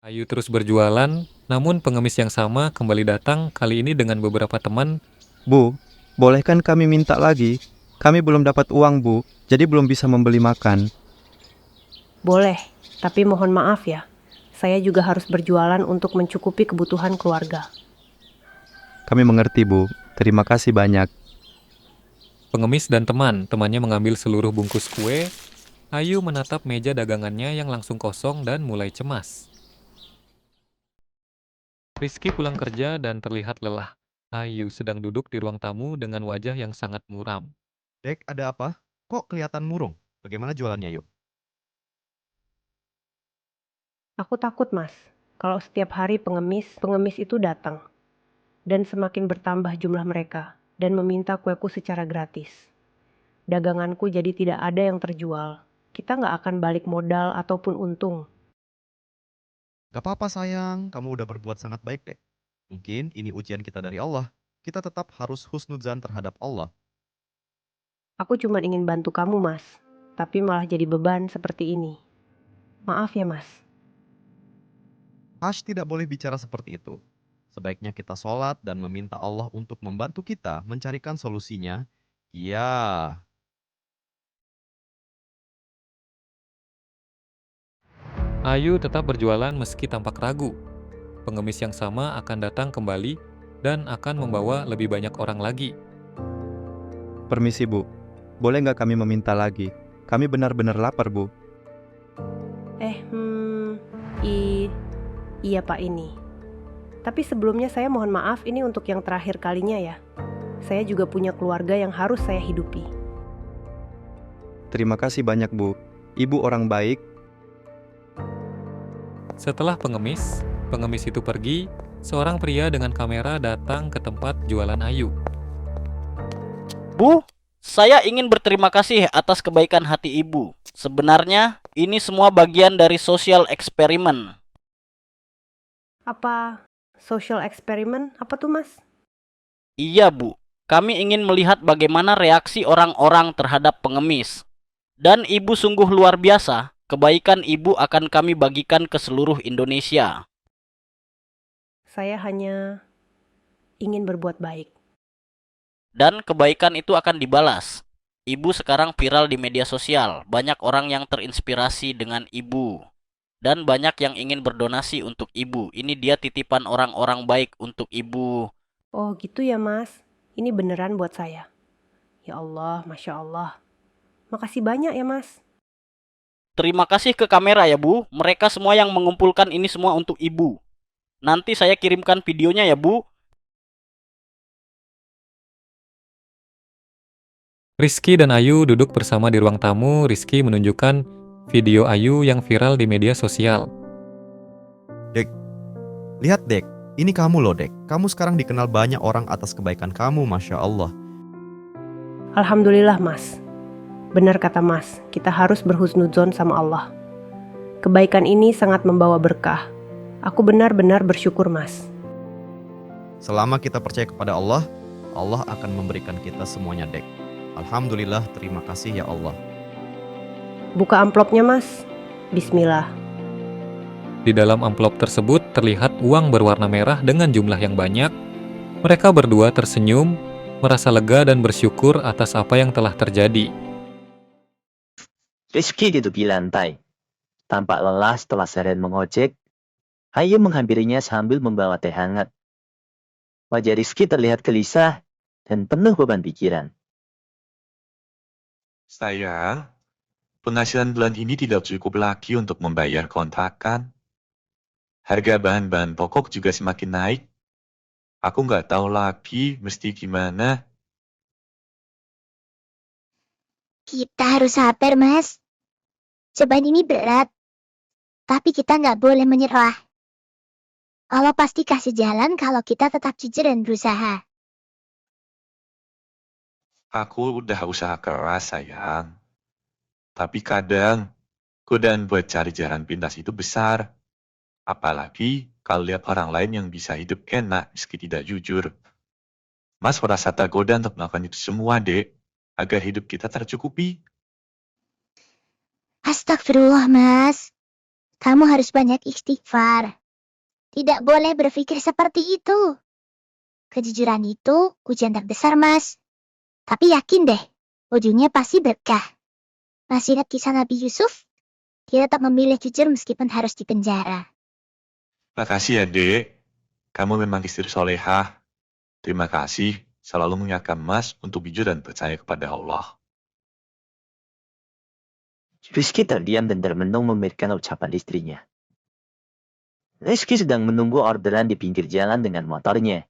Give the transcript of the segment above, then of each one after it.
Ayu terus berjualan, namun pengemis yang sama kembali datang kali ini dengan beberapa teman. Bu, bolehkan kami minta lagi? Kami belum dapat uang, Bu, jadi belum bisa membeli makan. Boleh, tapi mohon maaf ya. Saya juga harus berjualan untuk mencukupi kebutuhan keluarga. Kami mengerti, Bu. Terima kasih banyak. Pengemis dan teman-temannya mengambil seluruh bungkus kue. Ayu menatap meja dagangannya yang langsung kosong dan mulai cemas. Rizky pulang kerja dan terlihat lelah. Ayu sedang duduk di ruang tamu dengan wajah yang sangat muram. Dek, ada apa? Kok kelihatan murung? Bagaimana jualannya, yuk? Aku takut, Mas. Kalau setiap hari pengemis itu datang. Dan semakin bertambah jumlah mereka. Dan meminta kueku secara gratis. Daganganku jadi tidak ada yang terjual. Kita nggak akan balik modal ataupun untung. Gak apa-apa sayang, kamu udah berbuat sangat baik, Dek. Mungkin ini ujian kita dari Allah. Kita tetap harus husnudzan terhadap Allah. Aku cuma ingin bantu kamu, Mas. Tapi malah jadi beban seperti ini. Maaf ya, Mas. Ash tidak boleh bicara seperti itu. Sebaiknya kita sholat dan meminta Allah untuk membantu kita mencarikan solusinya. Ya, Ayu tetap berjualan meski tampak ragu. Pengemis yang sama akan datang kembali dan akan membawa lebih banyak orang lagi. Permisi, Bu. Boleh nggak kami meminta lagi? Kami benar-benar lapar, Bu. Iya Pak ini. Tapi sebelumnya saya mohon maaf ini untuk yang terakhir kalinya ya. Saya juga punya keluarga yang harus saya hidupi. Terima kasih banyak, Bu. Ibu orang baik. Setelah pengemis itu pergi, seorang pria dengan kamera datang ke tempat jualan Ayu. Bu, saya ingin berterima kasih atas kebaikan hati Ibu. Sebenarnya, ini semua bagian dari social eksperimen. Apa social experiment? Apa tuh Mas? Iya, Bu. Kami ingin melihat bagaimana reaksi orang-orang terhadap pengemis. Dan Ibu sungguh luar biasa. Kebaikan Ibu akan kami bagikan ke seluruh Indonesia. Saya hanya ingin berbuat baik. Dan kebaikan itu akan dibalas. Ibu sekarang viral di media sosial. Banyak orang yang terinspirasi dengan Ibu. Dan banyak yang ingin berdonasi untuk Ibu. Ini dia titipan orang-orang baik untuk Ibu. Oh gitu ya Mas. Ini beneran buat saya. Ya Allah, Masya Allah. Makasih banyak ya Mas. Terima kasih ke kamera ya Bu. Mereka semua yang mengumpulkan ini semua untuk Ibu. Nanti saya kirimkan videonya ya Bu. Rizky dan Ayu duduk bersama di ruang tamu. Rizky menunjukkan video Ayu yang viral di media sosial. Dek. Lihat, Dek. Ini kamu loh, Dek. Kamu sekarang dikenal banyak orang atas kebaikan kamu, Masya Allah. Alhamdulillah Mas. Benar kata Mas, kita harus berhusnudzon sama Allah. Kebaikan ini sangat membawa berkah. Aku benar-benar bersyukur Mas. Selama kita percaya kepada Allah, Allah akan memberikan kita semuanya, Dek. Alhamdulillah, terima kasih ya Allah. Buka amplopnya Mas. Bismillah. Di dalam amplop tersebut terlihat uang berwarna merah dengan jumlah yang banyak. Mereka berdua tersenyum, merasa lega dan bersyukur atas apa yang telah terjadi. Rizky duduk di lantai. Tampak lelah setelah seharian mengojek. Ayu menghampirinya sambil membawa teh hangat. Wajah Rizky terlihat gelisah dan penuh beban pikiran. Sayang, penghasilan bulan ini tidak cukup lagi untuk membayar kontrakan. Harga bahan-bahan pokok juga semakin naik. Aku nggak tahu lagi mesti gimana. Kita harus sabar, Mas. Cobaan ini berat, tapi kita nggak boleh menyerah. Allah pasti kasih jalan kalau kita tetap jujur dan berusaha. Aku udah usaha keras, sayang. Tapi kadang, godaan buat cari jalan pintas itu besar. Apalagi kalau lihat orang lain yang bisa hidup enak meski tidak jujur. Mas merasa tergoda untuk melakukan itu semua, Dek, agar hidup kita tercukupi. Astagfirullah, Mas. Kamu harus banyak istighfar. Tidak boleh berpikir seperti itu. Kejujuran itu ujian terbesar, Mas. Tapi yakin deh, ujungnya pasti berkah. Masih ingat kisah Nabi Yusuf? Dia tetap memilih jujur meskipun harus dipenjara. Makasih ya, Dek. Kamu memang istri solehah. Terima kasih selalu mengingatkan Mas untuk jujur dan percaya kepada Allah. Rizky terdiam dan termenung memikirkan ucapan istrinya. Rizky sedang menunggu orderan di pinggir jalan dengan motornya.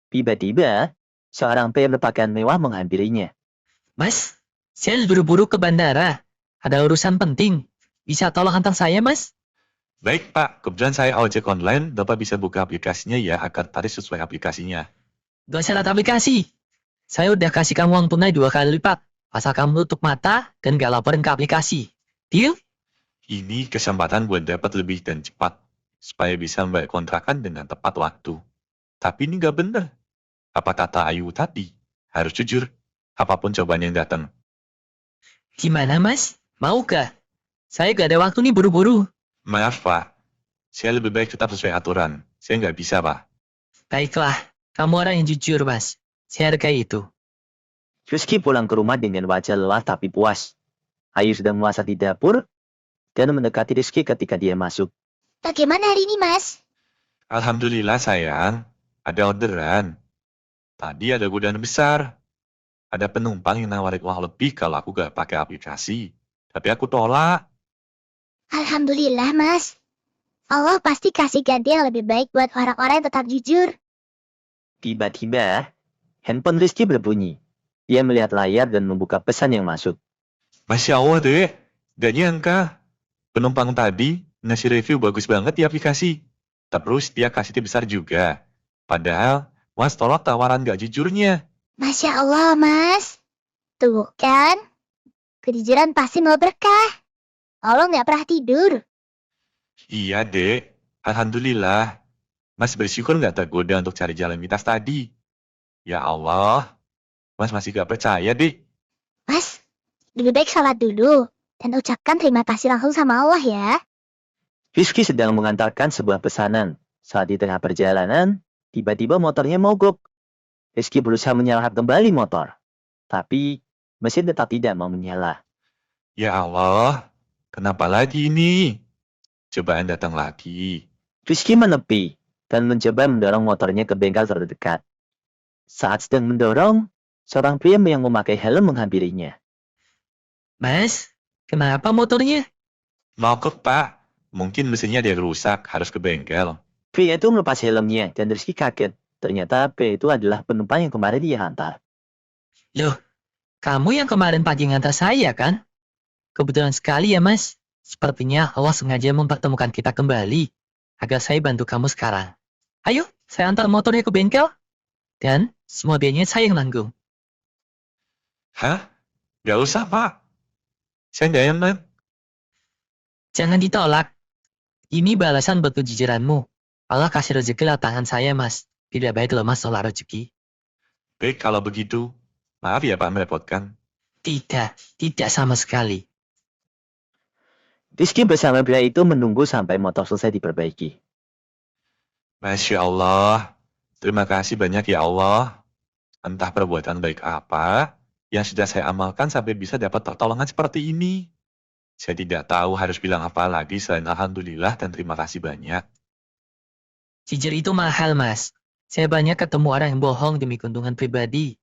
Tiba-tiba, seorang pria berpakaian mewah menghampirinya. Mas, saya buru-buru ke bandara. Ada urusan penting. Bisa tolong hantar saya, Mas? Baik, Pak. Kebetulan saya ojek online. Bapak bisa buka aplikasinya ya agar tarif sesuai aplikasinya. Gak usah lihat aplikasi. Saya udah kasih kamu uang tunai 2 kali lipat. Asal kamu tutup mata dan gak laporin ke aplikasi. Deal? Ini kesempatan buat dapat lebih dan cepat. Supaya bisa membayar kontrakan dengan tepat waktu. Tapi ini nggak bener. Apa kata Ayu tadi? Harus jujur. Apapun cobaan yang datang. Gimana, Mas? Mau gak? Saya gak ada waktu nih buru-buru. Maaf, Pak. Saya lebih baik tetap sesuai aturan. Saya nggak bisa, Pak. Baiklah, kamu orang yang jujur, Mas. Saya hargai itu. Rizky pulang ke rumah dengan wajah lelah tapi puas. Ayu sedang memasak di dapur dan mendekati Rizky ketika dia masuk. Bagaimana hari ini, Mas? Alhamdulillah, sayang. Ada orderan. Tadi ada godaan besar. Ada penumpang yang nawarin uang lebih kalau aku gak pakai aplikasi. Tapi aku tolak. Alhamdulillah, Mas. Allah pasti kasih ganti yang lebih baik buat orang-orang yang tetap jujur. Tiba-tiba, handphone Rizky berbunyi. Dia melihat layar dan membuka pesan yang masuk. Masya Allah, Dek. Gak nyangka. Penumpang tadi ngasih review bagus banget di aplikasi. Terus dia kasih tip besar juga. Padahal, Mas tolak tawaran gak jujurnya. Masya Allah, Mas. Tuh kan, kejujuran pasti mau berkah. Allah nggak pernah tidur. Iya, Dek. Alhamdulillah. Mas bersyukur gak tergoda untuk cari jalan pintas tadi. Ya Allah. Mas masih gak percaya, Dek. Mas, lebih baik sholat dulu. Dan ucapkan terima kasih langsung sama Allah ya. Rizky sedang mengantarkan sebuah pesanan. Saat di tengah perjalanan, tiba-tiba motornya mogok. Rizky berusaha menyalakan kembali motor. Tapi, mesin tetap tidak mau menyala. Ya Allah. Kenapa lagi ini? Cobaan datang lagi. Rizky menepi dan mencoba mendorong motornya ke bengkel terdekat. Saat sedang mendorong, seorang pria yang memakai helm menghampirinya. Mas, kenapa motornya? Mogok, Pak. Mungkin mesinnya dia rusak, harus ke bengkel. Pria itu melepas helmnya dan Rizky kaget. Ternyata pria itu adalah penumpang yang kemarin dia hantar. Loh, kamu yang kemarin pagi ngantar saya kan? Kebetulan sekali ya, Mas. Sepertinya Allah sengaja mempertemukan kita kembali. Agar saya bantu kamu sekarang. Ayo, saya antar motornya ke bengkel. Dan semua biayanya saya yang nanggung. Hah? Gak usah, Pak. Saya gak enak. Jangan ditolak. Ini balasan buat kejujuranmu. Allah kasih rezeki lewat tangan saya, Mas. Tidak baik loh, Mas, tolak rezeki. Baik kalau begitu. Maaf ya, Pak, merepotkan. Tidak sama sekali. Rizky bersama pria itu menunggu sampai motor selesai diperbaiki. Masya Allah. Terima kasih banyak ya Allah. Entah perbuatan baik apa yang sudah saya amalkan sampai bisa dapat pertolongan seperti ini. Saya tidak tahu harus bilang apa lagi selain Alhamdulillah dan terima kasih banyak. Jujur itu mahal, Mas. Saya banyak ketemu orang yang bohong demi keuntungan pribadi.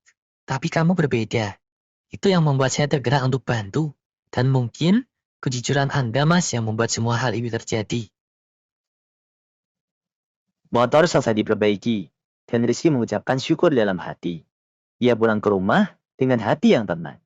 Tapi kamu berbeda. Itu yang membuat saya tergerak untuk bantu. Dan mungkin kejujuran Anda, Mas, yang membuat semua hal ini terjadi. Motor selesai diperbaiki, dan Rizky mengucapkan syukur dalam hati. Ia pulang ke rumah dengan hati yang tenang.